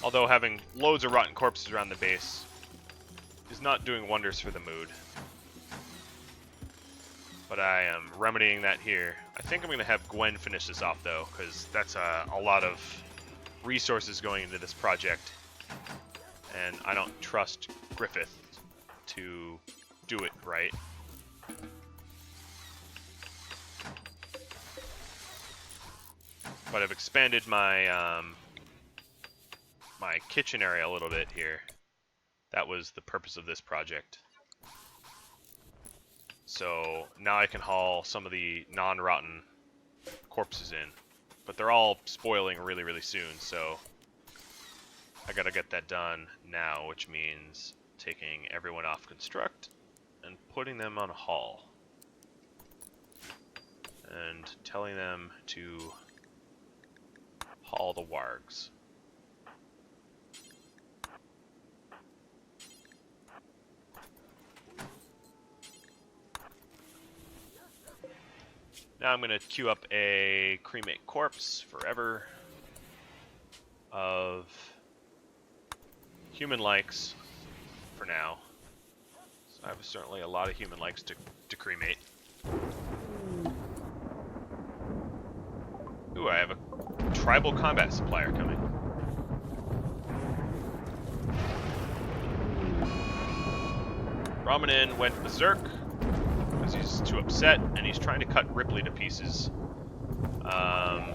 Although having loads of rotten corpses around the base is not doing wonders for the mood. But I am remedying that here. I think I'm going to have Gwen finish this off, though, because that's a lot of resources going into this project. And I don't trust Griffith to do it right. But I've expanded my my kitchen area a little bit here. That was the purpose of this project. So now I can haul some of the non-rotten corpses in. But they're all spoiling really, really soon, so I gotta get that done now, which means taking everyone off construct and putting them on haul. And telling them to haul the wargs. Now I'm going to queue up a cremate corpse forever of human likes for now. So I have certainly a lot of human likes to cremate. Ooh, I have a tribal combat supplier coming. Ramanin went berserk because he's too upset, and he's trying to cut Ripley to pieces. I'm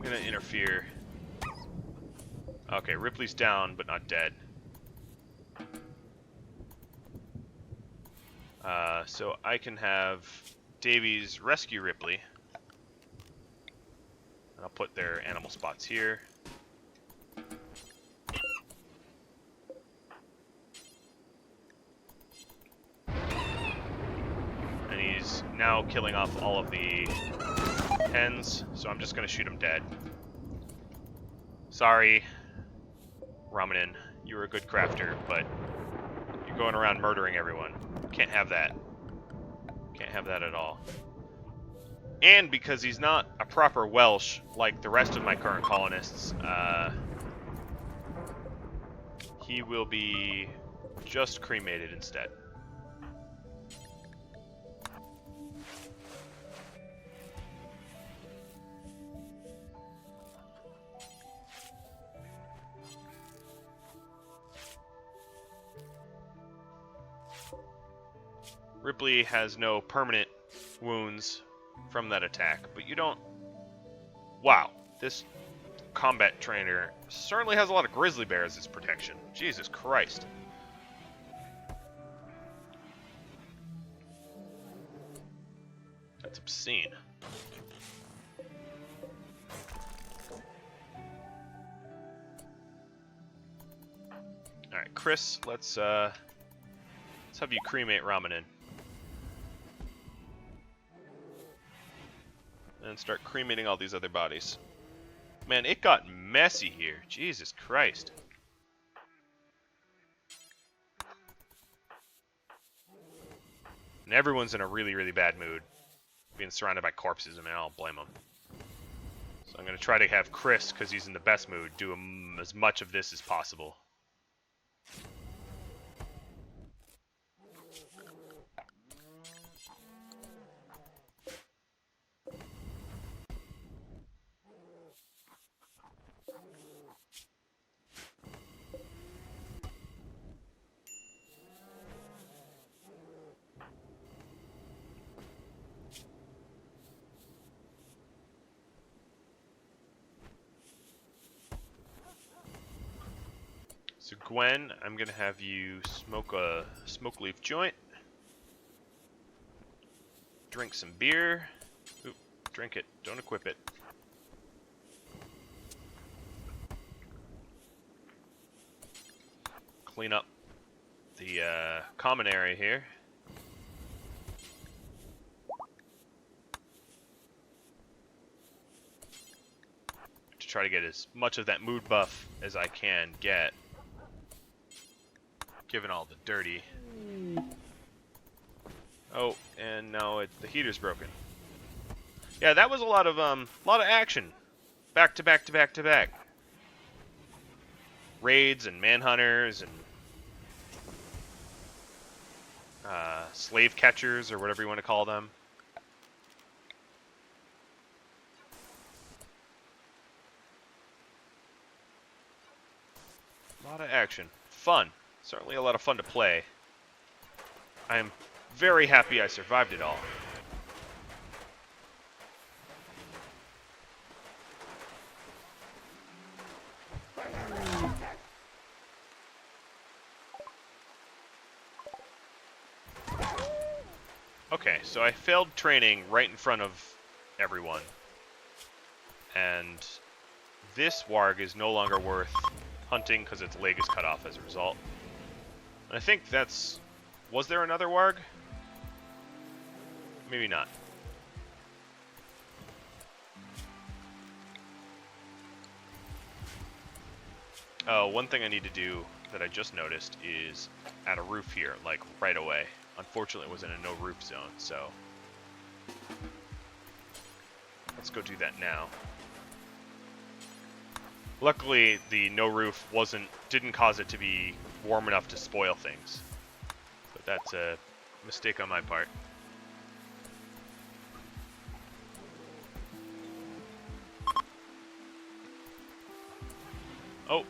gonna interfere. Okay, Ripley's down, but not dead. So I can have Davies rescue Ripley. And I'll put their animal spots here. And he's now killing off all of the hens, so I'm just going to shoot him dead. Sorry, Ramanin, you were a good crafter, but you're going around murdering everyone. Can't have that. Can't have that at all. And because he's not a proper Welsh like the rest of my current colonists, he will be just cremated instead. Ripley has no permanent wounds from that attack, but you don't... Wow, this combat trainer certainly has a lot of grizzly bears as protection. Jesus Christ. That's obscene. Alright, Chris, let's have you cremate Ramanin. And start cremating all these other bodies. Man, it got messy here. Jesus Christ. And everyone's in a really, really bad mood. Being surrounded by corpses, I mean, I don't blame them. So I'm going to try to have Chris, because he's in the best mood, do as much of this as possible. So Gwen, I'm gonna have you smoke a smoke leaf joint, drink some beer. Oop, drink it, don't equip it. Clean up the common area here. To try to get as much of that mood buff as I can get. Given all the dirty. Oh, and now the heater's broken. Yeah, that was a lot of action. Back to back to back to back. Raids and manhunters and slave catchers, or whatever you want to call them. A lot of action. Fun. Certainly a lot of fun to play. I am very happy I survived it all. Okay, so I failed training right in front of everyone. And this warg is no longer worth hunting because its leg is cut off as a result. And I think that's... Was there another warg? Maybe not. One thing I need to do that I just noticed is add a roof here, like right away. Unfortunately, it was in a no roof zone, so let's go do that now. Luckily, the no roof didn't cause it to be warm enough to spoil things, but that's a mistake on my part. Oh,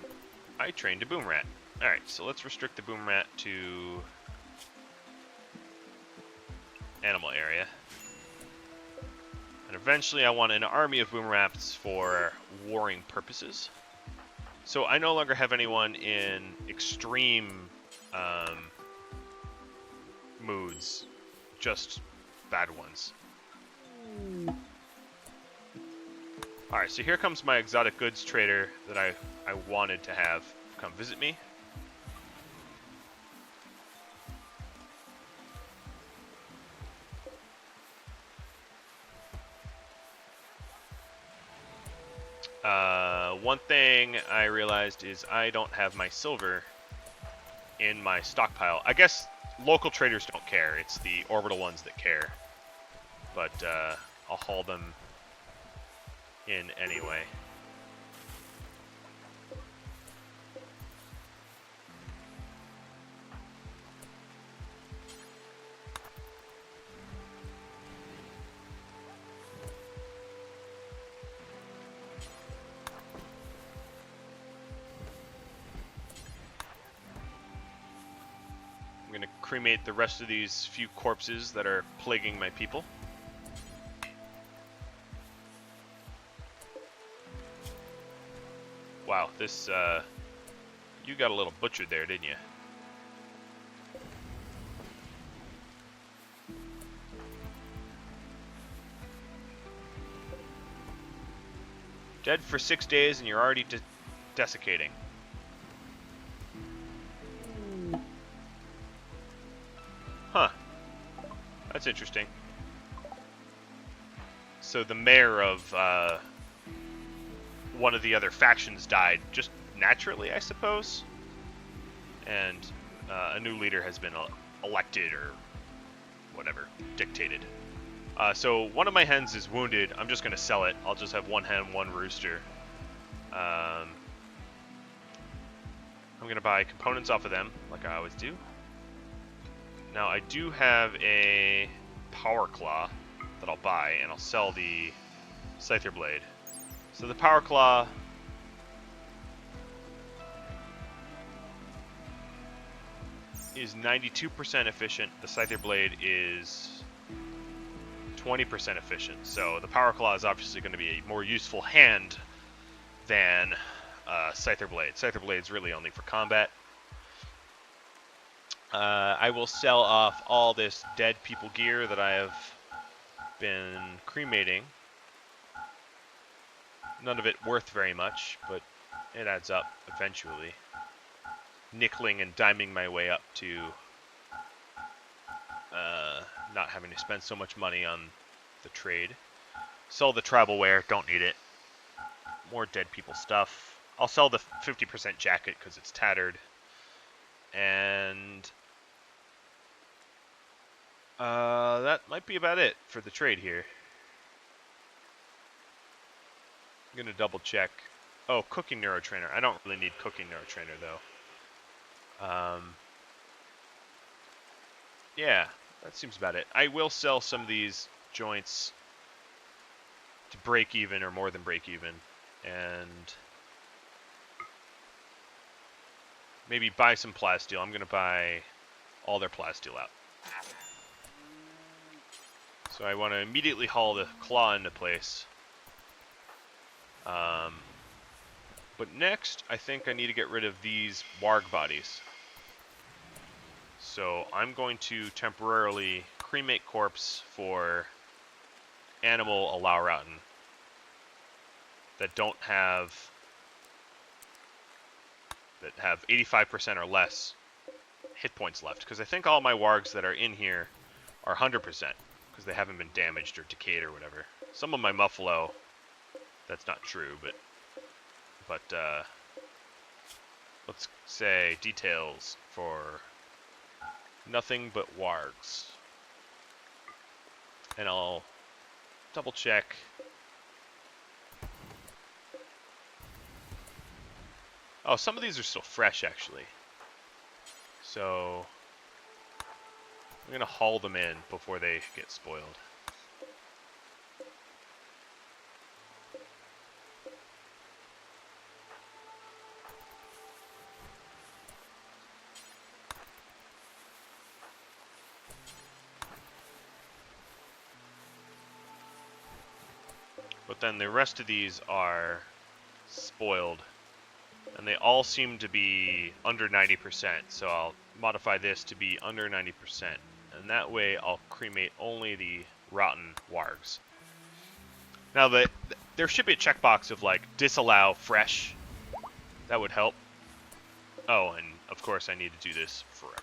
I trained a boom rat. Alright, so let's restrict the boom rat to animal area. And eventually I want an army of boom rats for warring purposes. So I no longer have anyone in extreme moods, just bad ones. Alright, so here comes my exotic goods trader that I wanted to have come visit me. One thing I realized is I don't have my silver in my stockpile. I guess local traders don't care. It's the orbital ones that care. But I'll haul them in anyway. I'm gonna cremate the rest of these few corpses that are plaguing my people. Wow, this, you got a little butchered there, didn't you? Dead for 6 days and you're already desiccating. Huh. That's interesting. So the mayor of one of the other factions died just naturally, I suppose? And a new leader has been elected or whatever, dictated. So one of my hens is wounded. I'm just going to sell it. I'll just have one hen, one rooster. I'm going to buy components off of them, like I always do. Now, I do have a power claw that I'll buy, and I'll sell the scyther blade. So the power claw is 92% efficient. The scyther blade is 20% efficient. So the power claw is obviously going to be a more useful hand than scyther blade. Scyther blade's really only for combat. I will sell off all this dead people gear that I have been cremating. None of it worth very much, but it adds up eventually. Nickeling and diming my way up to not having to spend so much money on the trade. Sell the travelware, don't need it. More dead people stuff. I'll sell the 50% jacket because it's tattered. And That might be about it for the trade here. I'm gonna double check. Oh, cooking neurotrainer. I don't really need cooking neurotrainer though. Yeah, that seems about it. I will sell some of these joints to break even or more than break even, and maybe buy some plasteel. I'm gonna buy all their plasteel out. So I want to immediately haul the claw into place. But next, I think I need to get rid of these warg bodies. So I'm going to temporarily cremate corpse for animal Alauraten that have 85% or less hit points left. Because I think all my wargs that are in here are 100%, because they haven't been damaged or decayed or whatever. Some of my muffalo, that's not true, but let's say details for nothing but wargs. And I'll double check. Oh, some of these are still fresh actually. So I'm gonna haul them in before they get spoiled. But then the rest of these are spoiled, and they all seem to be under 90%, so I'll modify this to be under 90%, and that way I'll cremate only the rotten wargs. Now, there should be a checkbox of, like, disallow fresh. That would help. Oh, and of course I need to do this forever.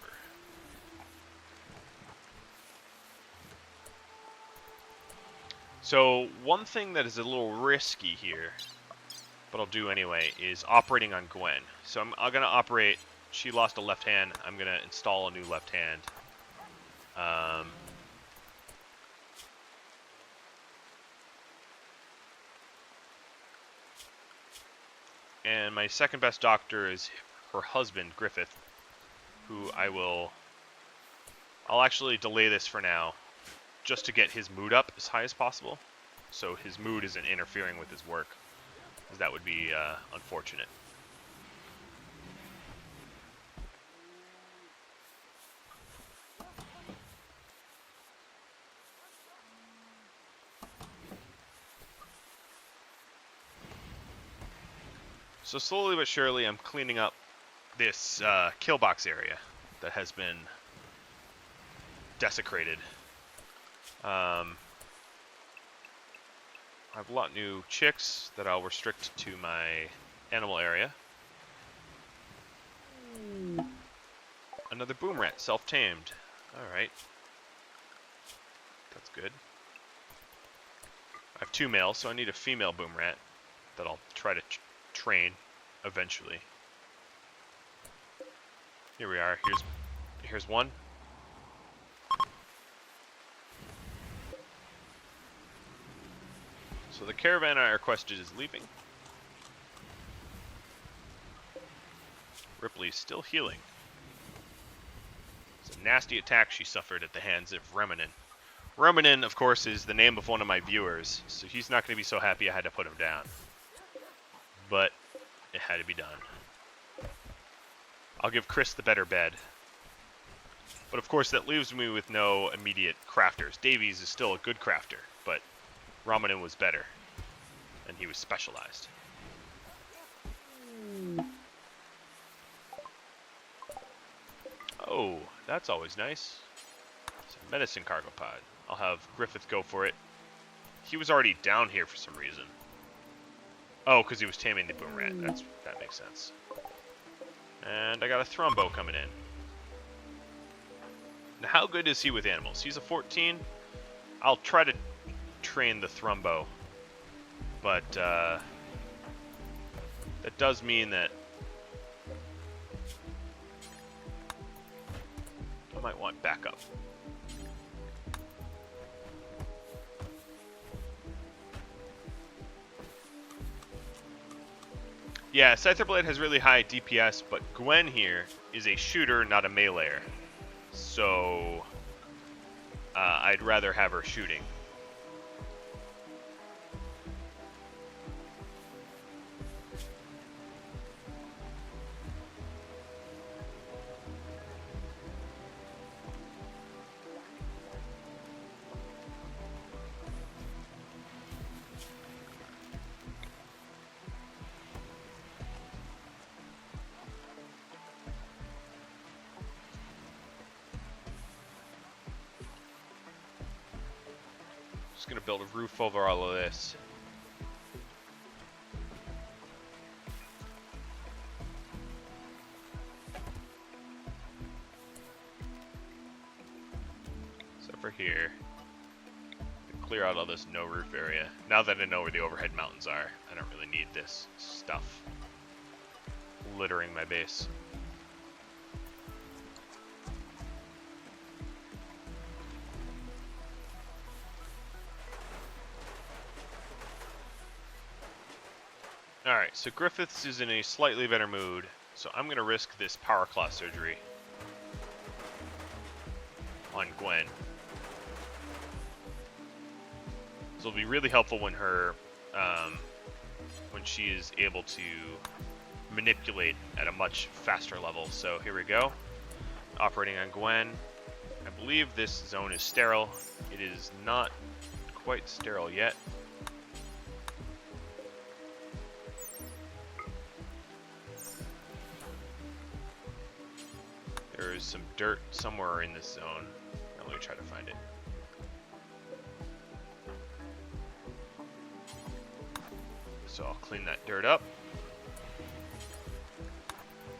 So, one thing that is a little risky here, but I'll do anyway, is operating on Gwen. So I'm going to operate, she lost a left hand, I'm going to install a new left hand. And my second best doctor is her husband, Griffith, who I'll actually delay this for now, just to get his mood up as high as possible, so his mood isn't interfering with his work, because that would be unfortunate. So slowly but surely I'm cleaning up this kill box area that has been desecrated. I have a lot of new chicks that I'll restrict to my animal area. Another boom rat, self-tamed. Alright. That's good. I have 2 males, so I need a female boom rat that I'll try to train eventually. Here we are. Here's one. So the caravan I requested is leaving. Ripley's still healing. It's a nasty attack she suffered at the hands of Reminin. Reminin, of course, is the name of one of my viewers, so he's not going to be so happy I had to put him down. But it had to be done. I'll give Chris the better bed. But of course that leaves me with no immediate crafters. Davies is still a good crafter, but Raminin was better. And he was specialized. Oh, that's always nice. It's a medicine cargo pod. I'll have Griffith go for it. He was already down here for some reason. Oh, because he was taming the boom rat. That makes sense. And I got a Thrumbo coming in. Now, how good is he with animals? He's a 14. I'll try to train the Thrumbo. But that does mean that I might want backup. Yeah, Scyther Blade has really high DPS, but Gwen here is a shooter, not a meleeer. So I'd rather have her shooting. Just gonna build a roof over all of this. So for here, clear out all this no roof area. Now that I know where the overhead mountains are, I don't really need this stuff littering my base. Alright, so Griffiths is in a slightly better mood, so I'm going to risk this Power Claw surgery on Gwen. This will be really helpful when when she is able to manipulate at a much faster level. So here we go. Operating on Gwen. I believe this zone is sterile. It is not quite sterile yet. There is some dirt somewhere in this zone. Now let me try to find it. So I'll clean that dirt up.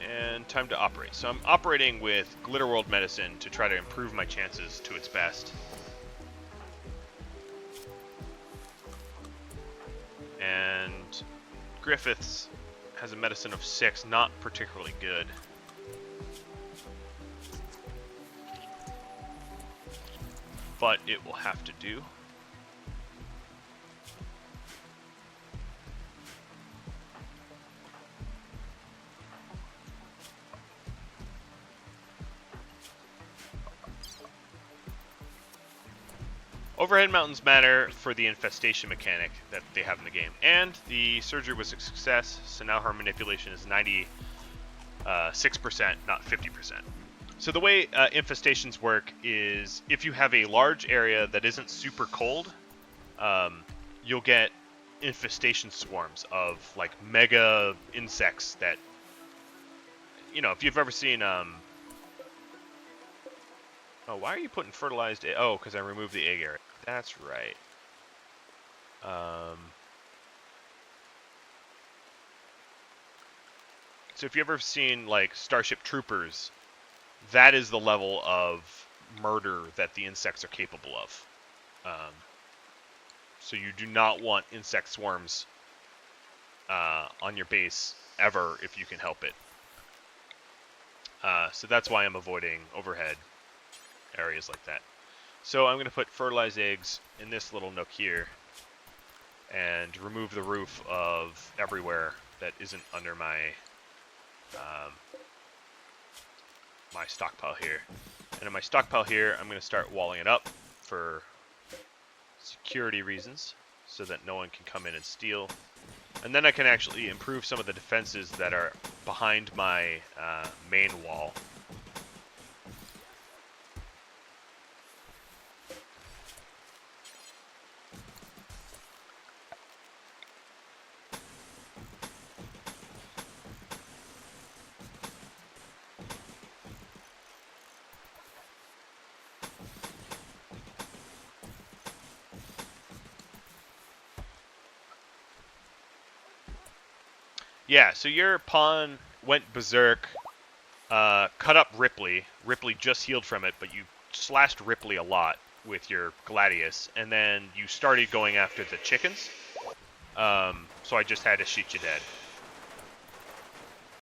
And time to operate. So I'm operating with Glitter World Medicine to try to improve my chances to its best. And Griffiths has a medicine of 6, not particularly good. But it will have to do. Overhead mountains matter for the infestation mechanic that they have in the game. And the surgery was a success, so now her manipulation is 96%, not 50%. So the way infestations work is if you have a large area that isn't super cold, you'll get infestation swarms of like mega insects that, you know, if you've ever seen, oh, why are you putting fertilized egg? Oh, because I removed the egg area. That's right. So if you've ever seen like Starship Troopers, that is the level of murder that the insects are capable of. So you do not want insect swarms on your base ever if you can help it. So that's why I'm avoiding overhead areas like that. So I'm going to put fertilized eggs in this little nook here and remove the roof of everywhere that isn't under my my stockpile here. And in my stockpile here, I'm going to start walling it up for security reasons so that no one can come in and steal. And then I can actually improve some of the defenses that are behind my main wall. Yeah, so your pawn went berserk, cut up Ripley. Ripley just healed from it, but you slashed Ripley a lot with your Gladius, and then you started going after the chickens. So I just had to shoot you dead.